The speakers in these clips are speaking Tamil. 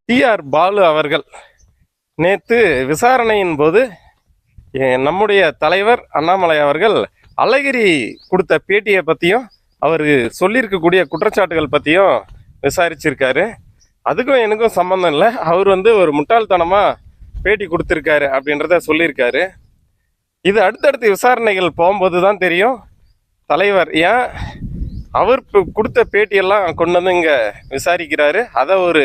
டிஆர் பாலு அவர்கள் நேற்று விசாரணையின் போது நம்முடைய தலைவர் அண்ணாமலை அவர்கள் அழகிரி கொடுத்த பேட்டியை பற்றியும் அவர் சொல்லியிருக்கக்கூடிய குற்றச்சாட்டுகள் பற்றியும் விசாரிச்சிருக்காரு. அதுக்கும் எனக்கும் சம்மந்தம் இல்லை. அவர் ஒரு முட்டாள்தனமாக பேட்டி கொடுத்துருக்காரு அப்படின்றத சொல்லியிருக்காரு. இது அடுத்தடுத்து விசாரணைகள் போகும்போது தான் தெரியும் தலைவர் ஏன் அவர் கொடுத்த பேட்டியெல்லாம் கொண்டு வந்து இங்கே விசாரிக்கிறாரு, அதை ஒரு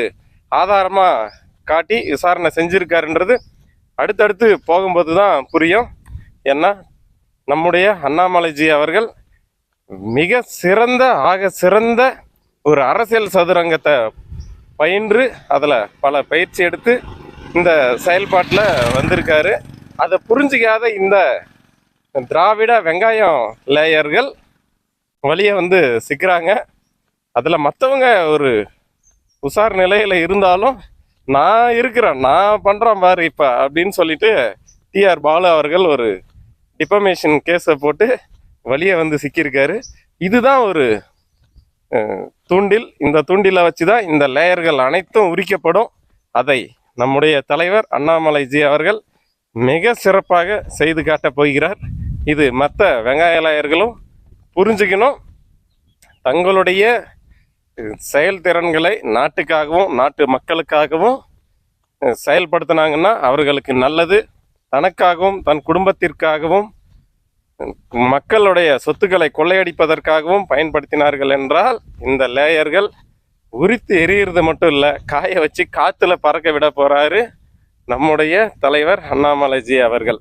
ஆதாரமாக காட்டி விசாரணை செஞ்சுருக்காருன்றது அடுத்தடுத்து போகும்போது தான் புரியும். ஏன்னா நம்முடைய அண்ணாமலைஜி அவர்கள் மிக சிறந்த ஒரு அரசியல் சதுரங்கத்தை பயின்று அதில் பல பயிற்சி எடுத்து இந்த செயல்பாட்டில் வந்திருக்காரு. அதை புரிஞ்சிக்காத இந்த திராவிட வெங்காயம் லேயர்கள் வழியை சிக்கிறாங்க. அதில் மற்றவங்க ஒரு உஷார் நிலையில் இருந்தாலும் நான் இருக்கிறேன், நான் பண்ணுறேன் பாரு இப்போ அப்படின்னு சொல்லிட்டு டிஆர் பாலு அவர்கள் ஒரு டிஃபமேஷன் கேஸை போட்டு வழியை சிக்கியிருக்காரு. இதுதான் ஒரு தூண்டில். இந்த தூண்டிலை வச்சு தான் இந்த லேயர்கள் அனைத்தும் உரிக்கப்படும். அதை நம்முடைய தலைவர் அண்ணாமலைஜி அவர்கள் மிக சிறப்பாக செய்து காட்டப் போகிறார். இது மற்ற வெங்காய லேயர்களும் புரிஞ்சுக்கணும். தங்களுடைய செயல்திறன்களை நாட்டுக்காகவும் நாட்டு மக்களுக்காகவும் செயல்படுத்தினாங்கன்னா அவர்களுக்கு நல்லது. தனக்காகவும் தன் குடும்பத்திற்காகவும் மக்களுடைய சொத்துக்களை கொள்ளையடிப்பதற்காகவும் பயன்படுத்தினார்கள் என்றால் இந்த லேயர்கள் உரித்து எரியிறது மட்டும் இல்லை, காய வச்சு காற்றுல பறக்க விட போகிறாரு நம்முடைய தலைவர் அண்ணாமலைஜி அவர்கள்.